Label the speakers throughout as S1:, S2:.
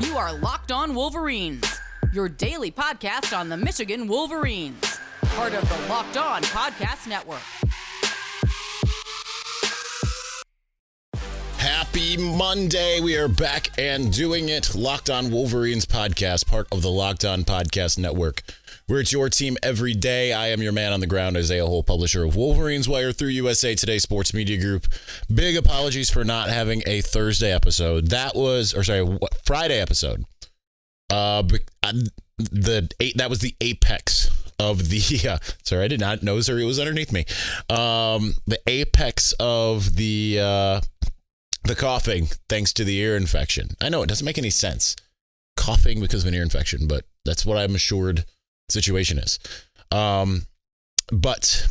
S1: You are Locked On Wolverines, your daily podcast on the Michigan Wolverines, part of the Locked On Podcast Network.
S2: Happy Monday. We are back and doing it. Locked On Wolverines podcast, part of the Locked On Podcast Network. We're at your team every day. I am your man on the ground, Isaiah Hole, publisher of Wolverines Wire through USA Today Sports Media Group. Big apologies for not having a Thursday episode. Friday episode. That was the apex of the, sorry, I did not know, sir, it was underneath me. The apex of the coughing, thanks to the ear infection. I know it doesn't make any sense. Coughing because of an ear infection, but that's what I'm assured situation is. But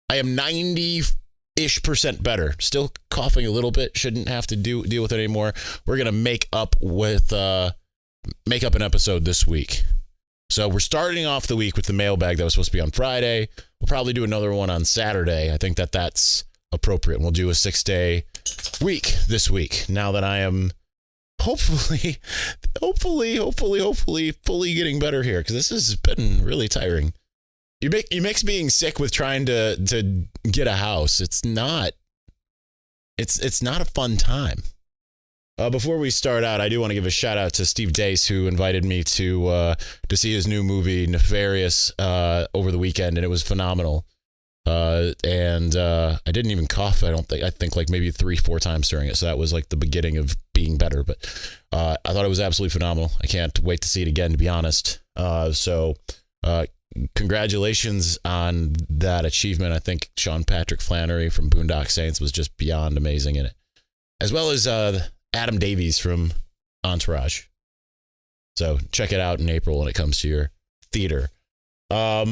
S2: I am 90-ish% better. Still coughing a little bit. Shouldn't have to deal with it anymore. We're gonna make up an episode this week. So we're starting off the week with the mailbag that was supposed to be on Friday. We'll probably do another one on Saturday. I think that's appropriate. And we'll do a 6-day week this week. Now that I am hopefully fully getting better here, because this has been really tiring. You mix being sick with trying to get a house. It's not a fun time. Before we start out, I do want to give a shout out to Steve Dace, who invited me to see his new movie Nefarious over the weekend, and it was phenomenal. And I didn't even cough. I think like maybe 3-4 times during it. So that was like the beginning of being better. But I thought it was absolutely phenomenal. I can't wait to see it again, to be honest. So congratulations on that achievement. I think Sean Patrick Flannery from Boondock Saints was just beyond amazing in it, as well as Adam Davies from Entourage. So check it out in April when it comes to your theater. All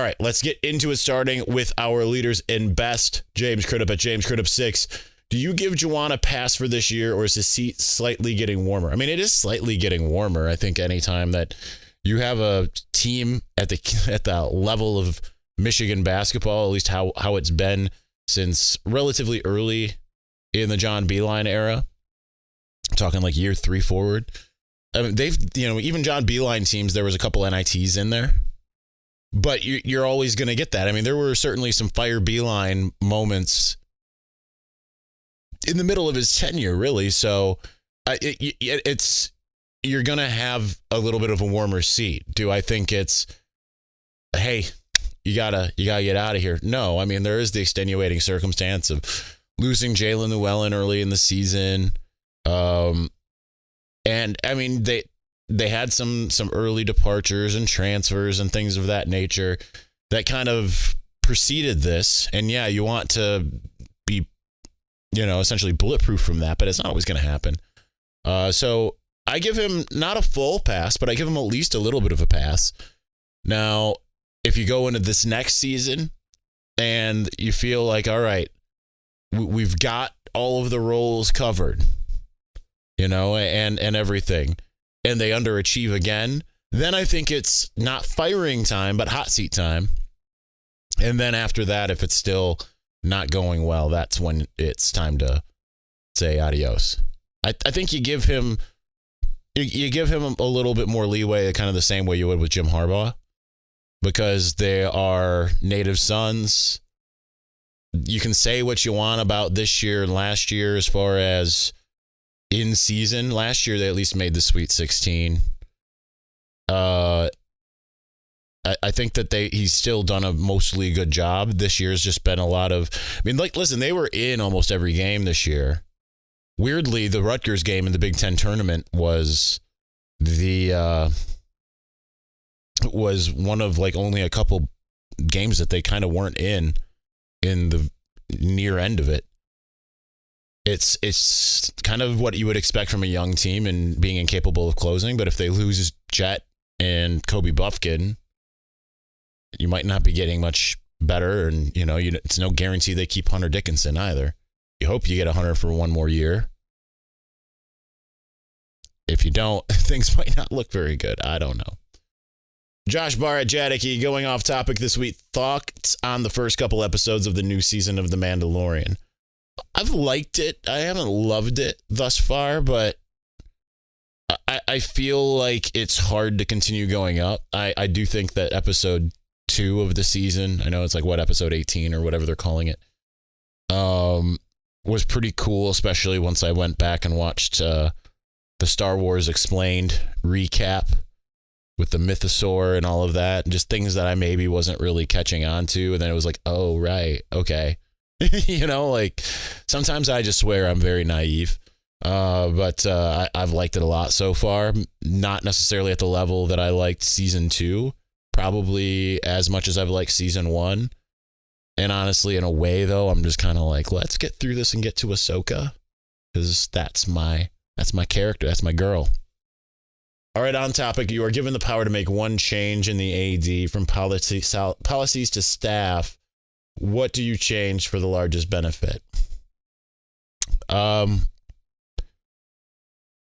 S2: right, let's get into it, starting with our leaders in best. James Crudup at James Crudup 6. Do you give Juwan a pass for this year, or is the seat slightly getting warmer? I mean, it is slightly getting warmer. I think anytime that you have a team at the level of Michigan basketball, at least how it's been since relatively early in the John Beilein era, I'm talking like year 3 forward. I mean, even John Beilein teams, there was a couple NITs in there. But you're always going to get that. I mean, there were certainly some Fire Beilein moments in the middle of his tenure, really. So you're going to have a little bit of a warmer seat. Do I think it's, hey, you gotta get out of here? No, I mean, there is the extenuating circumstance of losing Jalen Llewellyn early in the season. And I mean, they had some early departures and transfers and things of that nature that kind of preceded this. And yeah, you want to be, essentially bulletproof from that, but it's not always going to happen. So I give him not a full pass, but I give him at least a little bit of a pass. Now, if you go into this next season and you feel like, all right, we've got all of the roles covered, and everything, and they underachieve again, then I think it's not firing time, but hot seat time. And then after that, if it's still not going well, that's when it's time to say adios. I think you give him a little bit more leeway, kind of the same way you would with Jim Harbaugh, because they are native sons. You can say what you want about this year and last year as far as in season. Last year, they at least made the Sweet 16. I think that he's still done a mostly good job. This year's just been a lot of, listen, they were in almost every game this year. Weirdly, the Rutgers game in the Big Ten tournament was one of only a couple games that they kind of weren't in the near end of it. It's kind of what you would expect from a young team and being incapable of closing. But if they lose Jet and Kobe Buffkin, you might not be getting much better. And, it's no guarantee they keep Hunter Dickinson either. You hope you get Hunter for one more year. If you don't, things might not look very good. I don't know. Josh Barr at Jadicki, going off topic this week. Thoughts on the first couple episodes of the new season of The Mandalorian? I've liked it. I haven't loved it thus far, but I feel like it's hard to continue going up. I do think that episode 2 of the season, I know it's like episode 18 or whatever they're calling it, was pretty cool, especially once I went back and watched the Star Wars Explained recap with the mythosaur and all of that, and just things that I maybe wasn't really catching on to. And then it was like, oh, right, okay. Like sometimes I just swear I'm very naive. But I've liked it a lot so far. Not necessarily at the level that I liked season 2, probably as much as I've liked season 1. And honestly, in a way, though, I'm just kind of like, let's get through this and get to Ahsoka, because that's my character. That's my girl. All right, on topic. You are given the power to make one change in the AD from policies to staff. What do you change for the largest benefit?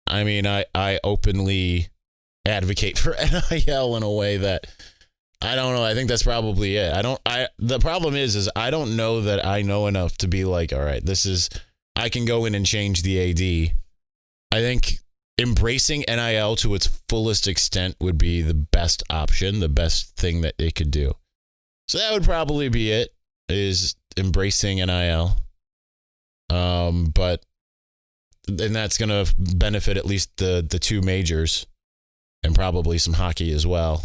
S2: I mean, I openly advocate for NIL in a way that I don't know. I think that's probably it. The problem is I don't know that I know enough to be like, all right, I can go in and change the AD. I think embracing NIL to its fullest extent would be the best option, the best thing that it could do. So that would probably be it, is embracing NIL. But then that's going to benefit at least the 2 majors and probably some hockey as well.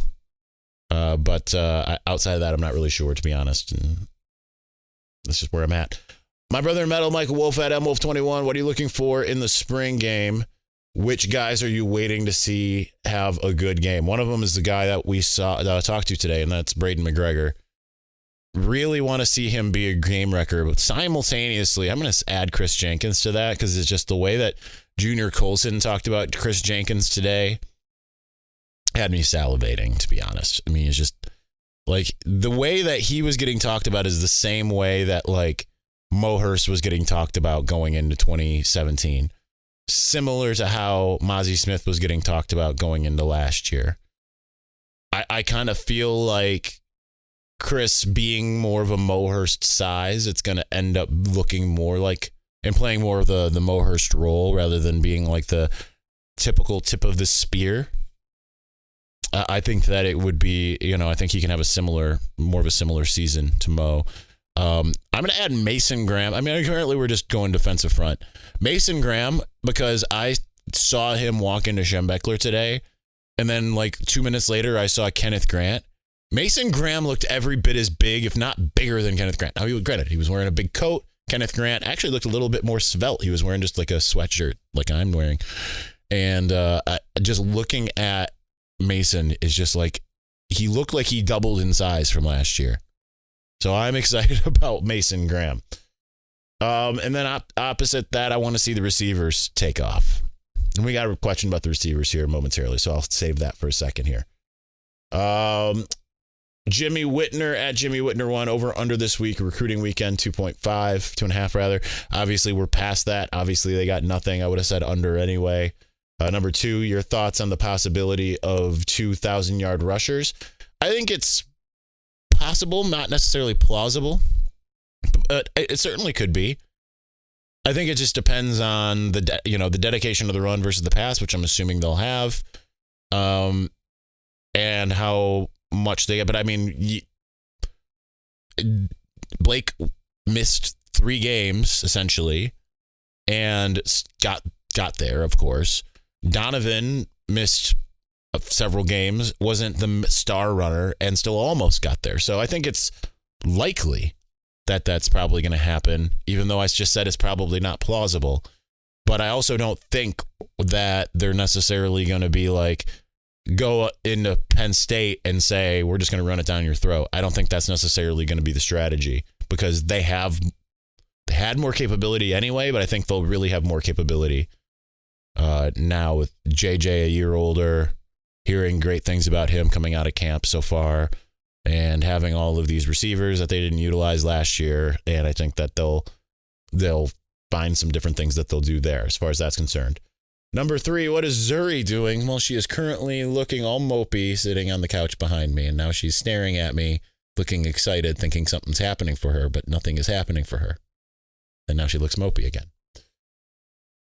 S2: But outside of that, I'm not really sure, to be honest. And that's just where I'm at. My brother in metal, Micah Wolf at MWolf21. What are you looking for in the spring game? Which guys are you waiting to see have a good game? One of them is the guy that I talked to today, and that's Braden McGregor. Really want to see him be a game wrecker, but simultaneously, I'm going to add Chris Jenkins to that, because it's just the way that Junior Colson talked about Chris Jenkins today had me salivating, to be honest. I mean, it's just like the way that he was getting talked about is the same way that like Mo Hurst was getting talked about going into 2017. Similar to how Mozzie Smith was getting talked about going into last year. I kind of feel like Chris being more of a Mo Hurst size, it's going to end up looking more like and playing more of the Mo Hurst role rather than being like the typical tip of the spear. I think that it would be, I think he can have more of a similar season to Mo. I'm going to add Mason Graham. I mean, currently we're just going defensive front. Mason Graham, because I saw him walk into Schembechler today, and then like 2 minutes later, I saw Kenneth Grant. Mason Graham looked every bit as big, if not bigger than Kenneth Grant. Now, he was wearing a big coat. Kenneth Grant actually looked a little bit more svelte. He was wearing just like a sweatshirt like I'm wearing. And just looking at Mason is just like, he looked like he doubled in size from last year. So I'm excited about Mason Graham. And then opposite that, I want to see the receivers take off. And we got a question about the receivers here momentarily, so I'll save that for a second here. Jimmy Whitner at Jimmy Whitner 1 over under this week, recruiting weekend 2.5 rather. Obviously, we're past that. Obviously, they got nothing. I would have said under anyway. Number 2, your thoughts on the possibility of 2,000-yard rushers. I think it's possible, not necessarily plausible, but it certainly could be. I think it just depends on the dedication of the run versus the pass, which I'm assuming they'll have, and how much they get. But I mean, Blake missed 3 games essentially, and got there, of course. Donovan missed several games, wasn't the star runner, and still almost got there. So I think it's likely that that's probably going to happen, even though I just said it's probably not plausible. But I also don't think that they're necessarily going to be like, go into Penn State and say, we're just going to run it down your throat. I don't think that's necessarily going to be the strategy, because they had more capability anyway, but I think they'll really have more capability now with JJ a year older, hearing great things about him coming out of camp so far, and having all of these receivers that they didn't utilize last year. And I think that they'll find some different things that they'll do there as far as that's concerned. Number 3, what is Zuri doing? Well, she is currently looking all mopey, sitting on the couch behind me, and now she's staring at me, looking excited, thinking something's happening for her, but nothing is happening for her. And now she looks mopey again.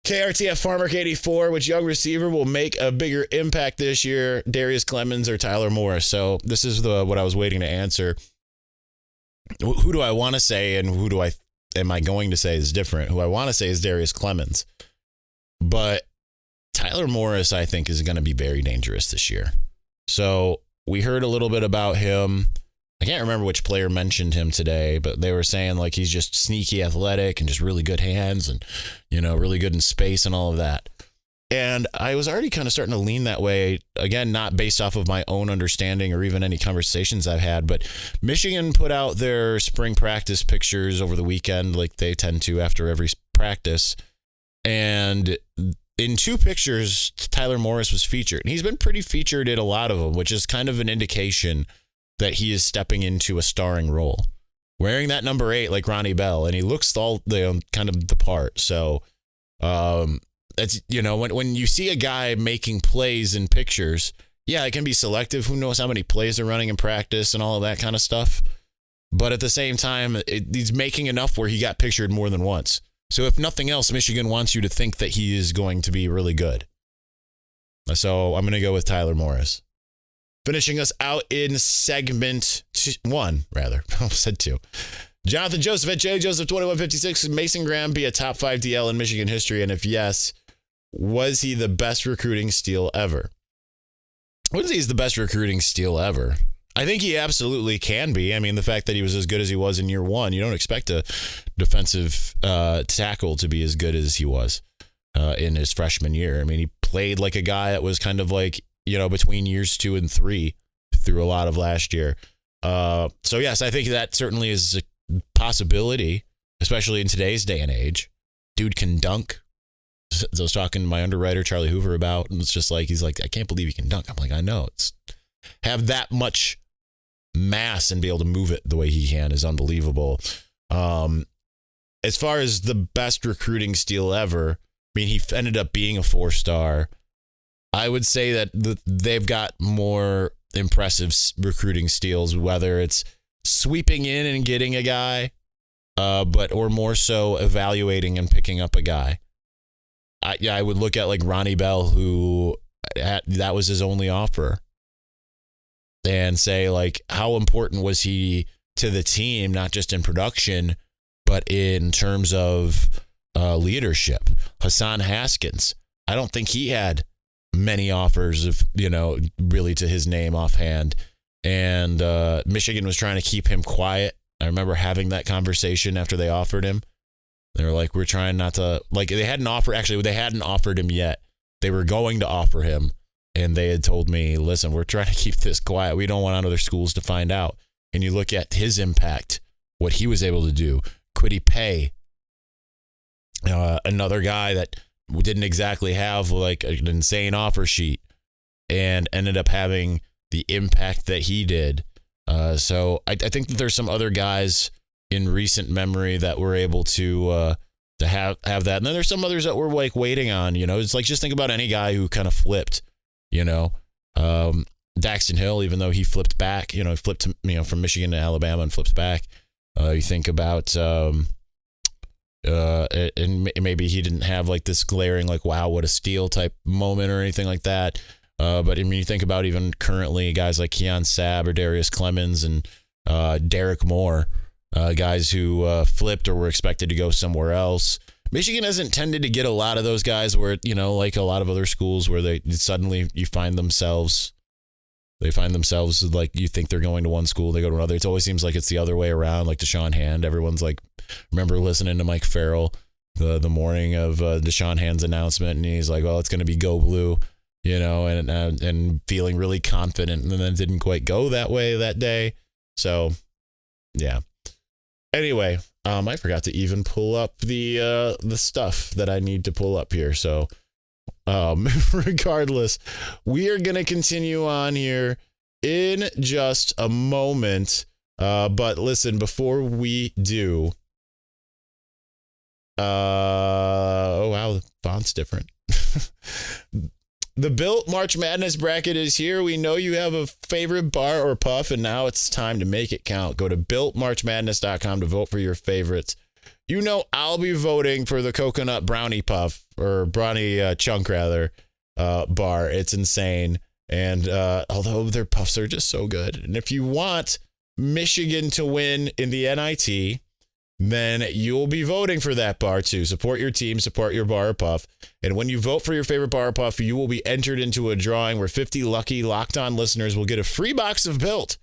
S2: KRTF Farmer 84, which young receiver will make a bigger impact this year? Darius Clemens or Tyler Morris? So this is what I was waiting to answer. Who do I want to say and who am I going to say is different? Who I want to say is Darius Clemens. But Tyler Morris, I think, is going to be very dangerous this year. So we heard a little bit about him. I can't remember which player mentioned him today, but they were saying like he's just sneaky athletic and just really good hands and, really good in space and all of that. And I was already kind of starting to lean that way. Again, not based off of my own understanding or even any conversations I've had, but Michigan put out their spring practice pictures over the weekend like they tend to after every practice. And in 2 pictures, Tyler Morris was featured. And he's been pretty featured in a lot of them, which is kind of an indication that he is stepping into a starring role. Wearing that number 8 like Ronnie Bell, and he looks kind of the part. So that's, when you see a guy making plays in pictures, yeah, it can be selective. Who knows how many plays they're running in practice and all of that kind of stuff. But at the same time, he's making enough where he got pictured more than once. So if nothing else, Michigan wants you to think that he is going to be really good. So I'm going to go with Tyler Morris. Finishing us out in segment 1, rather. I said 2. Jonathan Joseph at JJoseph2156. Mason Graham be a top 5 DL in Michigan history? And if yes, was he the best recruiting steal ever? I wouldn't say he's the best recruiting steal ever. I think he absolutely can be. I mean, the fact that he was as good as he was in year 1, you don't expect a defensive tackle to be as good as he was in his freshman year. I mean, he played like a guy that was kind of like, between years 2 and 3 through a lot of last year. So yes, I think that certainly is a possibility, especially in today's day and age. Dude can dunk. I was talking to my underwriter, Charlie Hoover, about, and it's just like, he's like, I can't believe he can dunk. I'm like, I know. It's have that much mass and be able to move it the way he can is unbelievable. As far as the best recruiting steal ever, I mean, he ended up being a 4-star. I would say that they've got more impressive recruiting steals, whether it's sweeping in and getting a guy, or more so evaluating and picking up a guy. I would look at like Ronnie Bell, who that was his only offer, and say like, how important was he to the team, not just in production, but in terms of leadership. Hassan Haskins, I don't think he had many offers of, really to his name offhand. And Michigan was trying to keep him quiet. I remember having that conversation after they offered him. They were like, we're trying not to, like, they hadn't offered him yet. They were going to offer him. And they had told me, listen, we're trying to keep this quiet. We don't want other schools to find out. And you look at his impact, what he was able to do. Could he pay another guy that didn't exactly have like an insane offer sheet and ended up having the impact that he did? So I think that there's some other guys in recent memory that were able to have that. And then there's some others that we're like waiting on, it's like, just think about any guy who kind of flipped, Daxton Hill, even though he flipped back, he flipped, from Michigan to Alabama and flips back. You think about, and maybe he didn't have like this glaring, like, wow, what a steal type moment or anything like that. But I mean, you think about even currently guys like Keon Sabb or Darius Clemens and Derek Moore, guys who flipped or were expected to go somewhere else. Michigan hasn't tended to get a lot of those guys where, like a lot of other schools where they suddenly they find themselves like, you think they're going to one school, they go to another. It always seems like it's the other way around, like Deshaun Hand. Everyone's like, remember listening to Mike Farrell the morning of Deshaun Hand's announcement, and he's like, well, it's going to be go blue, and feeling really confident, and then it didn't quite go that way that day. So, yeah. Anyway, I forgot to even pull up the stuff that I need to pull up here. So, regardless, we are going to continue on here in just a moment. But listen, before we do, oh wow, the font's different. The Built March Madness bracket is here. We know you have a favorite bar or puff, and now it's time to make it count. Go to BuiltMarchMadness.com to vote for your favorites. I'll be voting for the coconut brownie puff or brownie chunk rather bar. It's insane. And although their puffs are just so good. And if you want Michigan to win in the NIT, then you'll be voting for that bar too. Support your team, support your bar or puff. And when you vote for your favorite bar or puff, you will be entered into a drawing where 50 lucky Locked On listeners will get a free box of Built.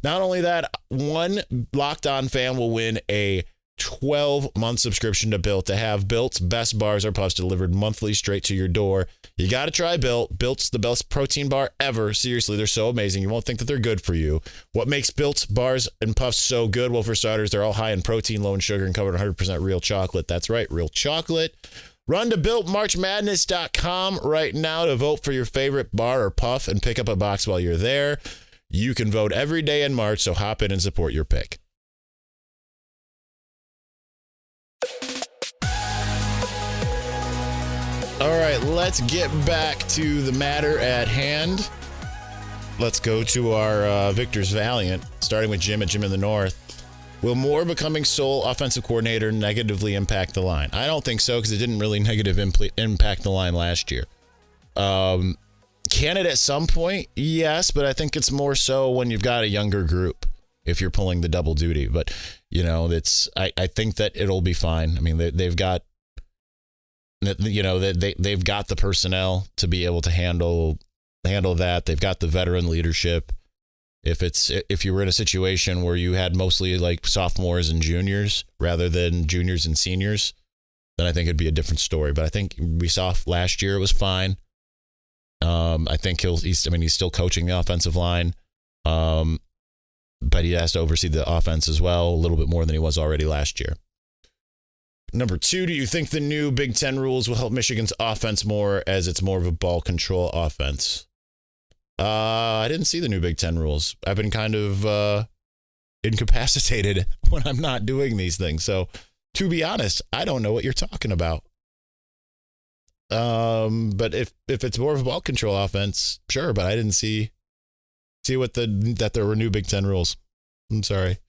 S2: Not only that, one Locked On fan will win a 12-month subscription to Built to have Built's best bars or puffs delivered monthly straight to your door. You got to try Built. Built's the best protein bar ever. Seriously, they're so amazing. You won't think that they're good for you. What makes Built's bars and puffs so good? Well, for starters, they're all high in protein, low in sugar, and covered in 100% real chocolate. That's right, real chocolate. Run to BuiltMarchMadness.com right now to vote for your favorite bar or puff and pick up a box while you're there. You can vote every day in March, so hop in and support your pick. All right, let's get back to the matter at hand. Let's go to our Victor's Valiant, starting with Jim at Jim in the North. Will Moore becoming sole offensive coordinator negatively impact the line? I don't think so, because it didn't really negatively impact the line last year. Can it at some point? Yes, but I think it's more so when you've got a younger group, if you're pulling the double duty. But, I think that it'll be fine. I mean, they've got they've got the personnel to be able to handle that. They've got the veteran leadership. If you were in a situation where you had mostly like sophomores and juniors rather than juniors and seniors, then I think it'd be a different story. But I think we saw last year it was fine. I think he's still coaching the offensive line, but he has to oversee the offense as well a little bit more than he was already last year. Number 2, do you think the new Big Ten rules will help Michigan's offense more as it's more of a ball control offense? I didn't see the new Big Ten rules. I've been kind of incapacitated when I'm not doing these things. So to be honest, I don't know what you're talking about. But if it's more of a ball control offense, sure. But I didn't see that there were new Big Ten rules. I'm sorry.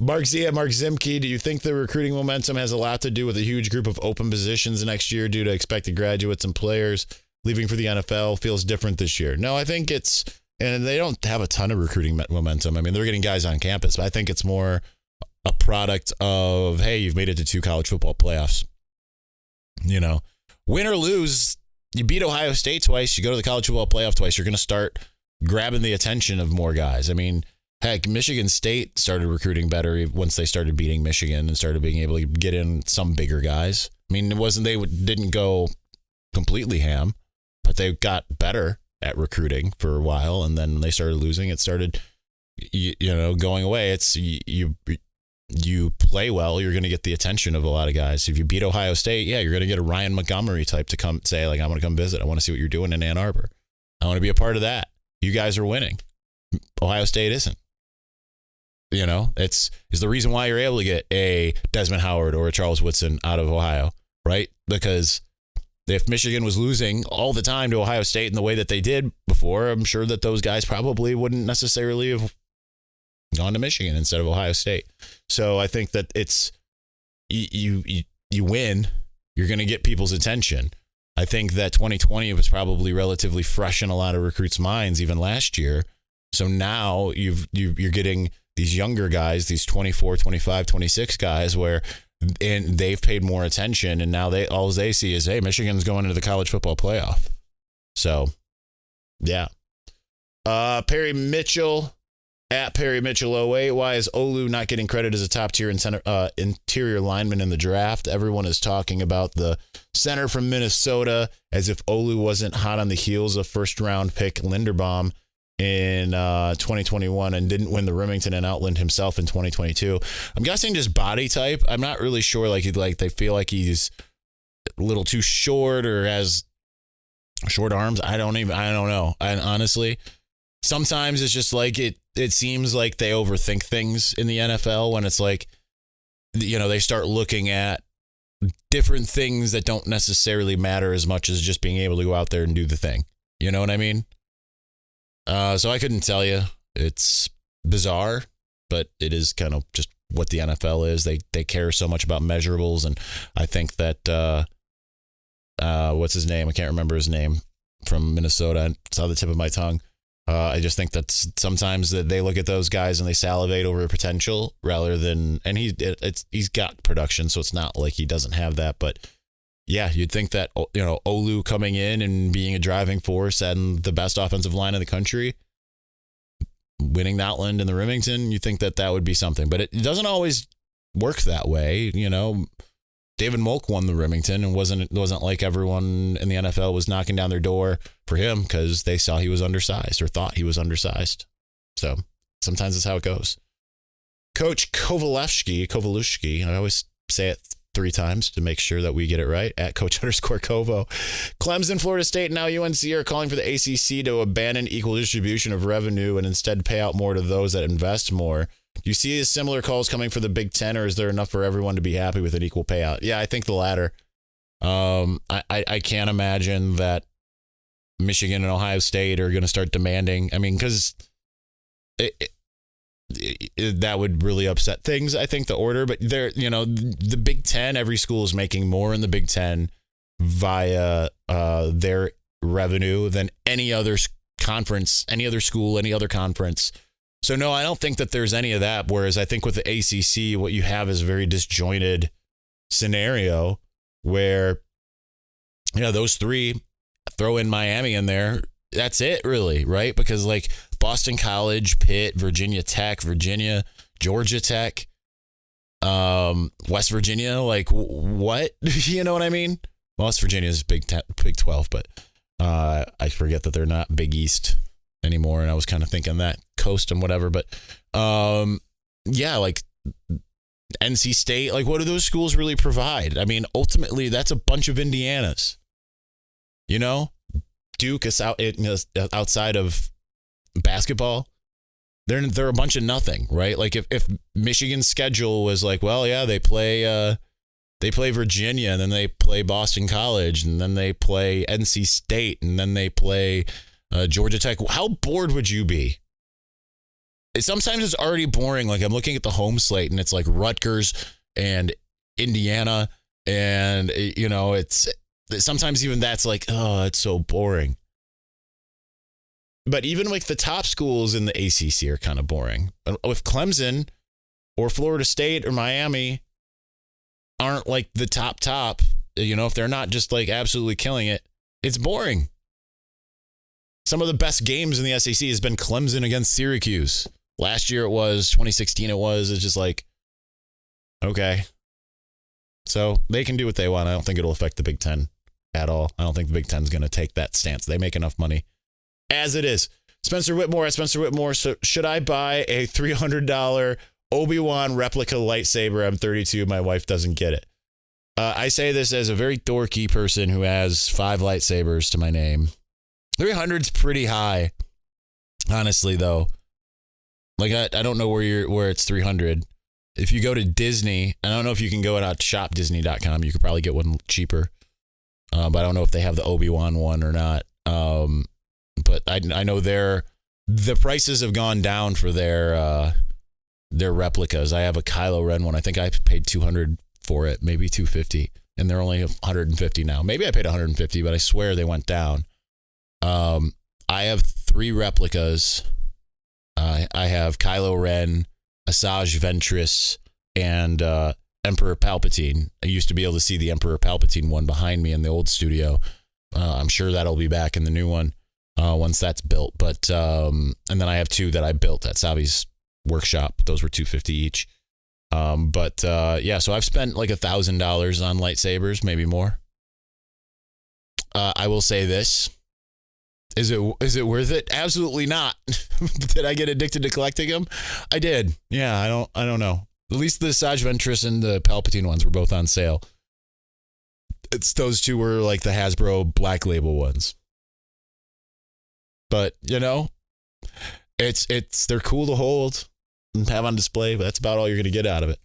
S2: Mark Zimke, do you think the recruiting momentum has a lot to do with a huge group of open positions next year due to expected graduates and players leaving for the NFL feels different this year? No, I think and they don't have a ton of recruiting momentum. I mean, they're getting guys on campus, but I think it's more a product of, hey, you've made it to 2 college football playoffs. Win or lose, you beat Ohio State twice, you go to the college football playoff twice, you're going to start grabbing the attention of more guys. I mean, heck, Michigan State started recruiting better once they started beating Michigan and started being able to get in some bigger guys. I mean, they didn't go completely ham, but they got better at recruiting for a while, and then when they started losing, it started, going away. It's you play well, you're going to get the attention of a lot of guys. If you beat Ohio State, yeah, you're going to get a Ryan Montgomery type to come say, like, I want to come visit. I want to see what you're doing in Ann Arbor. I want to be a part of that. You guys are winning. Ohio State isn't. It's the reason why you're able to get a Desmond Howard or a Charles Woodson out of Ohio, right? Because if Michigan was losing all the time to Ohio State in the way that they did before, I'm sure that those guys probably wouldn't necessarily have gone to Michigan instead of Ohio State. So I think that it's you win, you're going to get people's attention. I think that 2020 was probably relatively fresh in a lot of recruits' minds, even last year. So now you're getting these younger guys, these 24, 25, 26 guys and they've paid more attention, and now all they see is, hey, Michigan's going into the college football playoff. So, yeah. Perry Mitchell at Perry Mitchell 08. Why is Olu not getting credit as a top-tier interior lineman in the draft? Everyone is talking about the center from Minnesota as if Olu wasn't hot on the heels of first-round pick Linderbaum in 2021 and didn't win the Remington and Outland himself in 2022. I'm guessing just body type. I'm not really sure. They feel like he's a little too short or has short arms. I don't know. And honestly, sometimes it's just like it seems like they overthink things in the NFL when it's like, they start looking at different things that don't necessarily matter as much as just being able to go out there and do the thing. You know what I mean? So I couldn't tell you. It's bizarre, but it is kind of just what the NFL is. They care so much about measurables, and I think that what's his name? I can't remember his name, from Minnesota. It's on the tip of my tongue. I just think that sometimes that they look at those guys and they salivate over potential rather than, and he's got production, so it's not like he doesn't have that. But yeah, you'd think that, Olu coming in and being a driving force and the best offensive line in the country, winning the Outland and the Remington, you think that would be something, but it doesn't always work that way. David Molk won the Remington, and wasn't like everyone in the NFL was knocking down their door for him because they saw he was undersized or thought he was undersized. So sometimes that's how it goes. Coach Kovalevsky, I always say it 3 times to make sure that we get it right, at Coach_Kovo. Clemson, Florida State, and now UNC are calling for the ACC to abandon equal distribution of revenue and instead pay out more to those that invest more. Do you see similar calls coming for the Big Ten, or is there enough for everyone to be happy with an equal payout? Yeah, I think the latter. I can't imagine that Michigan and Ohio State are going to start demanding. I mean, because that would really upset things, I think, the order. But the Big Ten, every school is making more in the Big Ten via their revenue than any other conference, any other school, any other conference. So, no, I don't think that there's any of that. Whereas I think with the ACC, what you have is a very disjointed scenario where, those 3, throw in Miami in there. That's it, really, right? Because like Boston College, Pitt, Virginia Tech, Georgia Tech, West Virginia, like what? You know what I mean? West Virginia is Big 12, but I forget that they're not Big East anymore, and I was kind of thinking that coast and whatever, but yeah, like NC State, like what do those schools really provide? I mean, ultimately that's a bunch of Indianas. Duke is outside of basketball, they're a bunch of nothing, right? Like if Michigan's schedule was like, well, yeah, they play Virginia, and then they play Boston College, and then they play NC State, and then they play Georgia Tech. How bored would you be? Sometimes it's already boring. Like I'm looking at the home slate, and it's like Rutgers and Indiana, and it's sometimes even that's like, oh, it's so boring. But even like the top schools in the ACC are kind of boring. If Clemson or Florida State or Miami aren't like the top, if they're not just like absolutely killing it, it's boring. Some of the best games in the SEC has been Clemson against Syracuse. Last year it was, 2016 it was. It's just like, okay. So they can do what they want. I don't think it'll affect the Big Ten at all. I don't think the Big Ten is going to take that stance. They make enough money as it is. Spencer Whitmore at Spencer Whitmore. So should I buy a $300 Obi-Wan replica lightsaber M32? My wife doesn't get it. I say this as a very dorky person who has 5 lightsabers to my name. 300's pretty high, honestly, though. Like, I don't know where it's 300. If you go to Disney, I don't know if you can go out to shopdisney.com. You could probably get one cheaper. But I don't know if they have the Obi-Wan one or not. But I know the prices have gone down for their replicas. I have a Kylo Ren one. I think I paid $200 for it, maybe $250, and they're only $150 now. Maybe I paid $150, but I swear they went down. I have 3 replicas. I have Kylo Ren, Asajj Ventress, and Emperor Palpatine. I used to be able to see the Emperor Palpatine one behind me in the old studio. I'm sure that'll be back in the new one once that's built. But and then I have 2 that I built at Savi's workshop. Those were $250 each. Yeah, so I've spent like $1,000 on lightsabers, maybe more. I will say this. Is it worth it? Absolutely not. Did I get addicted to collecting them? I did. Yeah, I don't know. At least the Asajj Ventress and the Palpatine ones were both on sale. It's those 2 were like the Hasbro Black Label ones. But, they're cool to hold and have on display, but that's about all you're going to get out of it.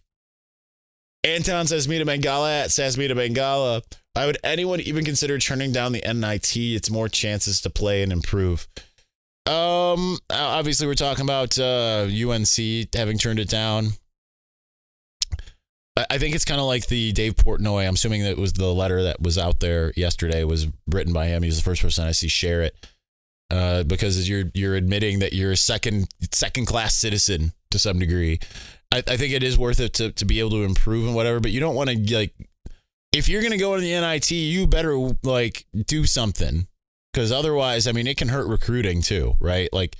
S2: Anton says, Mita Bengala at Sasmita Bengala. Why would anyone even consider turning down the NIT? It's more chances to play and improve. Obviously we're talking about UNC having turned it down. I think it's kind of like the Dave Portnoy. I'm assuming that it was the letter that was out there yesterday was written by him. He was the first person I see share it. Because you're admitting that you're a second class citizen to some degree. I think it is worth it to be able to improve and whatever, but you don't want to, like, if you're going to go to the NIT, you better like do something, because otherwise, I mean, it can hurt recruiting too, right? Like,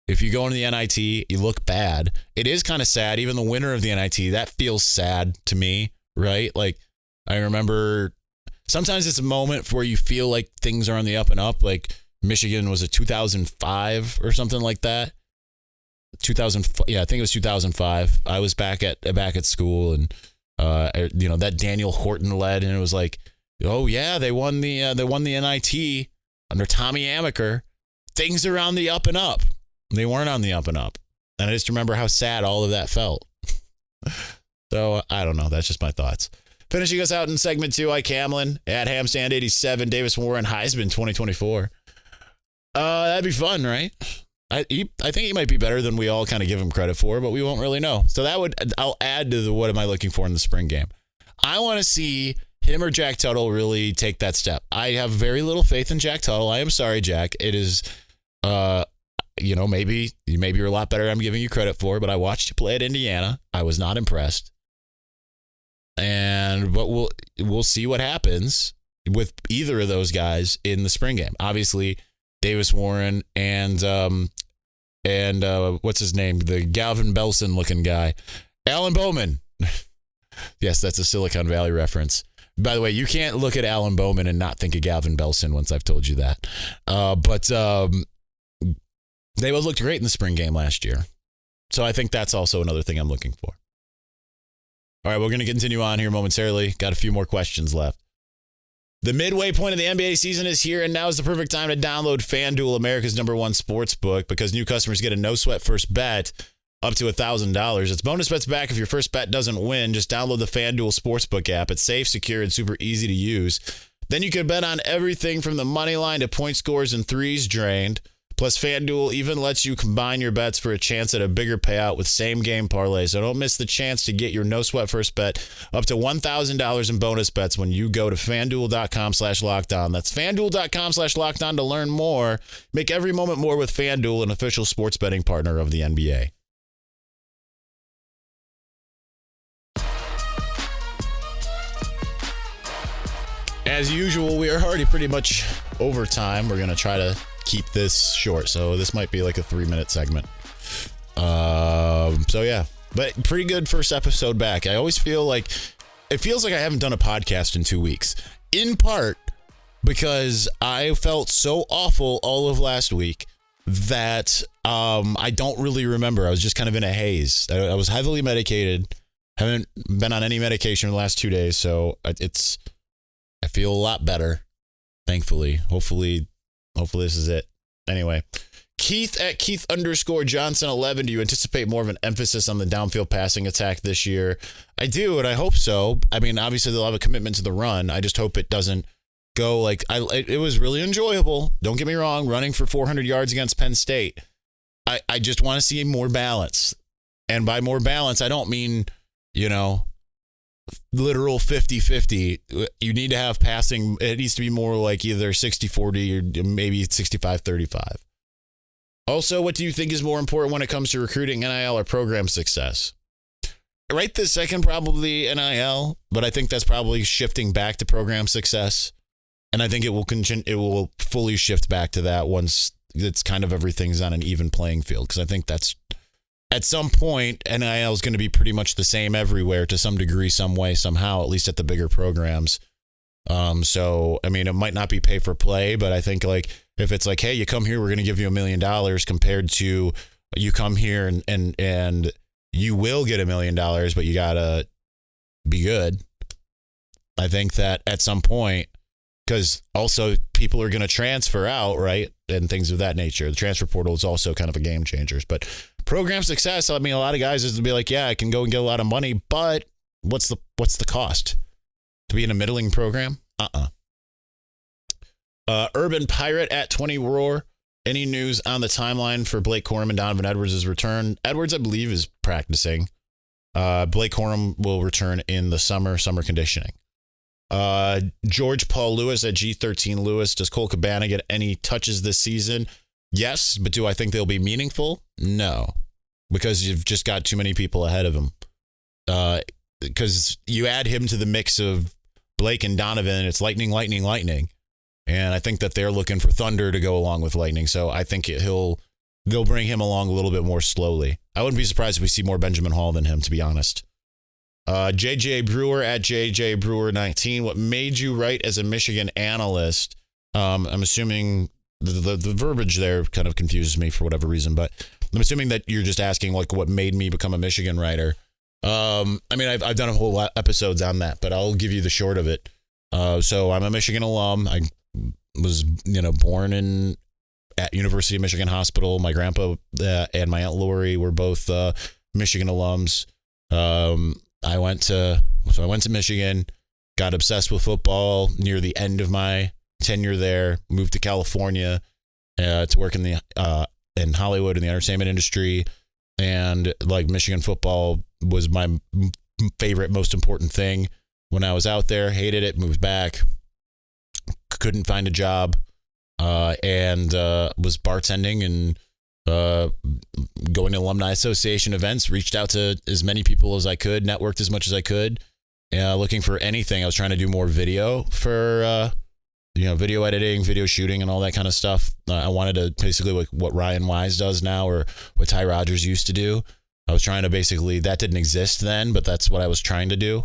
S2: if you go into the NIT, you look bad. It is kind of sad. Even the winner of the NIT, that feels sad to me, right? Like, I remember sometimes it's a moment where you feel like things are on the up and up. Like, Michigan was a 2005 or something like that. 2000, yeah, I think it was 2005. I was back at school, and that Daniel Horton led, and it was like, oh yeah, they won the NIT under Tommy Amaker. Things are on the up and up. They weren't on the up and up, and I just remember how sad all of that felt. So I don't know. That's just my thoughts. Finishing us out in segment 2, Ike Hamlin at Hamstand87, Davis Warren Heisman 2024. That'd be fun, right? I think he might be better than we all kind of give him credit for, but we won't really know. So I'll add to the what am I looking for in the spring game. I want to see him or Jack Tuttle really take that step. I have very little faith in Jack Tuttle. I am sorry, Jack. It is, maybe you're a lot better than I'm giving you credit for, but I watched you play at Indiana. I was not impressed. But we'll see what happens with either of those guys in the spring game. Obviously, Davis Warren and what's his name? The Galvin Belson looking guy, Alan Bowman. Yes, that's a Silicon Valley reference. By the way, you can't look at Alan Bowman and not think of Galvin Belson once I've told you that. But they both looked great in the spring game last year. So I think that's also another thing I'm looking for. All right, we're going to continue on here momentarily. Got a few more questions left. The midway point of the NBA season is here, and now is the perfect time to download FanDuel, America's #1 sports book, because new customers get a no-sweat first bet up to $1,000. It's bonus bets back if your first bet doesn't win. Just download the FanDuel Sportsbook app. It's safe, secure, and super easy to use. Then you can bet on everything from the money line to point scores and threes drained. Plus, FanDuel even lets you combine your bets for a chance at a bigger payout with same-game parlays. So don't miss the chance to get your no-sweat first bet up to $1,000 in bonus bets when you go to FanDuel.com/lockdown. That's FanDuel.com/lockdown to learn more. Make every moment more with FanDuel, an official sports betting partner of the NBA. As usual, we are already pretty much over time. We're going to try to keep this short, so this might be like a 3-minute segment. So yeah, but pretty good first episode back. I always feel like it feels like I haven't done a podcast in 2 weeks, in part because I felt so awful all of last week that I don't really remember. I was just kind of in a haze. I was heavily medicated, haven't been on any medication in the last 2 days, so I feel a lot better, thankfully. Hopefully this is it. Anyway, Keith at Keith_Johnson11. Do you anticipate more of an emphasis on the downfield passing attack this year? I do, and I hope so. I mean, obviously they'll have a commitment to the run. I just hope it doesn't go like it was really enjoyable. Don't get me wrong, running for 400 yards against Penn State. I just want to see more balance. And by more balance, I don't mean, literal 50-50. You need to have passing. It needs to be more like either 60-40 or maybe 65-35. Also, what do you think is more important when it comes to recruiting, NIL or program success? Right this second, probably NIL, but I think that's probably shifting back to program success. And I think it will fully shift back to that once it's kind of everything's on an even playing field. Because I think that's at some point, NIL is going to be pretty much the same everywhere to some degree, some way, somehow, at least at the bigger programs. So, I mean, it might not be pay for play, but I think like if it's like, hey, you come here, we're going to give you $1 million compared to you come here and you will get $1 million, but you got to be good. I think that at some point, because also people are going to transfer out, right? And things of that nature. The transfer portal is also kind of a game changer. But program success, I mean, a lot of guys is to be like, yeah, I can go and get a lot of money, but what's the cost? To be in a middling program? Urban Pirate at 20 Roar. Any news on the timeline for Blake Corum and Donovan Edwards' return? Edwards, I believe, is practicing. Blake Corum will return in the summer conditioning. George Paul Lewis at G13 Lewis. Does Cole Cabana get any touches this season? Yes, but do I think they'll be meaningful? No, because you've just got too many people ahead of him. Because you add him to the mix of Blake and Donovan, it's lightning. And I think that they're looking for thunder to go along with lightning. So I think they'll bring him along a little bit more slowly. I wouldn't be surprised if we see more Benjamin Hall than him, to be honest. JJ Brewer at JJ Brewer 19. What made you write as a Michigan analyst? I'm assuming the verbiage there kind of confuses me for whatever reason, but I'm assuming that you're just asking like what made me become a Michigan writer. I mean, I've done a whole lot episodes on that, but I'll give you the short of it. So I'm a Michigan alum. I was, born at University of Michigan Hospital. My grandpa and my Aunt Lori were both Michigan alums. I went to Michigan, got obsessed with football near the end of my tenure there, moved to California to work in Hollywood in the entertainment industry. And like Michigan football was my favorite, most important thing when I was out there. Hated it, moved back, couldn't find a job, and was bartending and going to Alumni Association events, reached out to as many people as I could, networked as much as I could, looking for anything. I was trying to do more video for, video editing, video shooting, and all that kind of stuff. I wanted to basically like what Ryan Wise does now or what Ty Rodgers used to do. I was trying to basically, that didn't exist then, but that's what I was trying to do.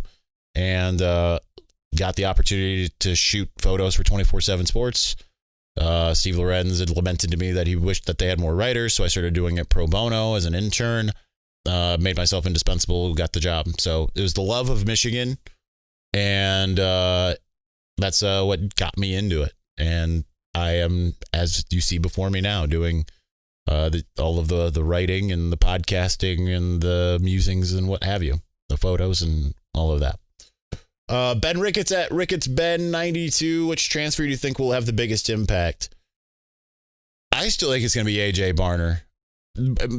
S2: And got the opportunity to shoot photos for 24/7 Sports. Steve Lorenz had lamented to me that he wished that they had more writers, so I started doing it pro bono as an intern. Made myself indispensable, got the job. So it was the love of Michigan, and that's what got me into it. And I am, as you see before me now, doing all of the writing and the podcasting and the musings and what have you, the photos and all of that. Ben Ricketts at Ricketts Ben 92. Which transfer do you think will have the biggest impact? I still think it's going to be AJ Barner.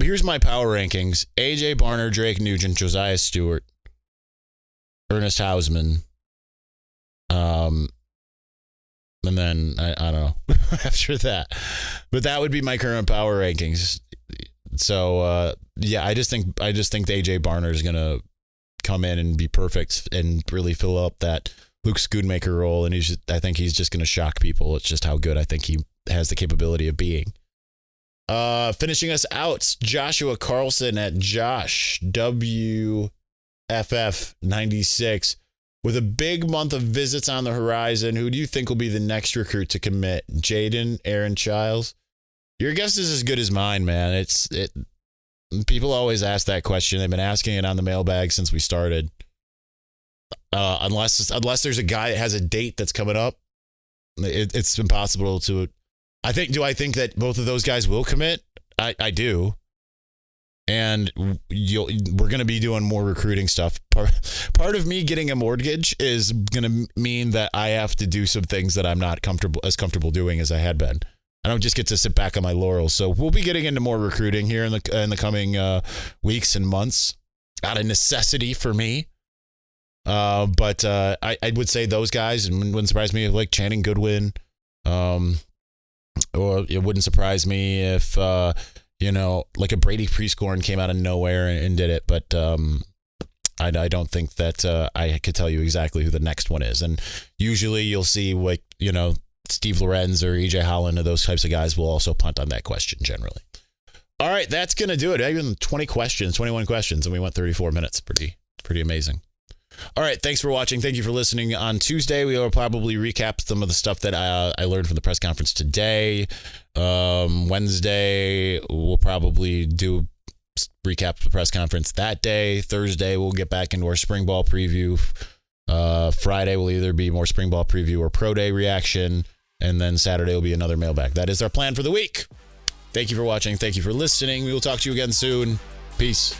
S2: Here's my power rankings: AJ Barner, Drake Nugent, Josiah Stewart, Ernest Hausman. And then I don't know after that, but that would be my current power rankings. So I just think AJ Barner is going to come in and be perfect and really fill up that Luke Schoonmaker role. And I think he's just going to shock people. It's just how good I think he has the capability of being. Finishing us out, Joshua Carlson at Josh WFF 96. With a big month of visits on the horizon, who do you think will be the next recruit to commit? Jaden, Aaron Childs? Your guess is as good as mine, man. People always ask that question. They've been asking it on the mailbag since we started. Unless there's a guy that has a date that's coming up, it's impossible to. Do I think that both of those guys will commit? I do. And we're going to be doing more recruiting stuff. Part of me getting a mortgage is going to mean that I have to do some things that I'm not comfortable doing as I had been. I don't just get to sit back on my laurels. So we'll be getting into more recruiting here in the coming weeks and months, out of necessity for me. But I would say those guys, and it wouldn't surprise me if like Channing Goodwin, or it wouldn't surprise me if like a Brady Prescorn came out of nowhere and did it. But I don't think that I could tell you exactly who the next one is. And usually you'll see Steve Lorenz or EJ Holland or those types of guys will also punt on that question generally. All right, that's going to do it. Even 21 questions, and we went 34 minutes. Pretty amazing. All right, thanks for watching. Thank you for listening. On Tuesday, we will probably recap some of the stuff that I learned from the press conference today. Wednesday, we'll probably do recap the press conference that day. Thursday, we'll get back into our spring ball preview. Friday will either be more spring ball preview or pro day reaction. And then Saturday will be another mailbag. That is our plan for the week. Thank you for watching. Thank you for listening. We will talk to you again soon. Peace.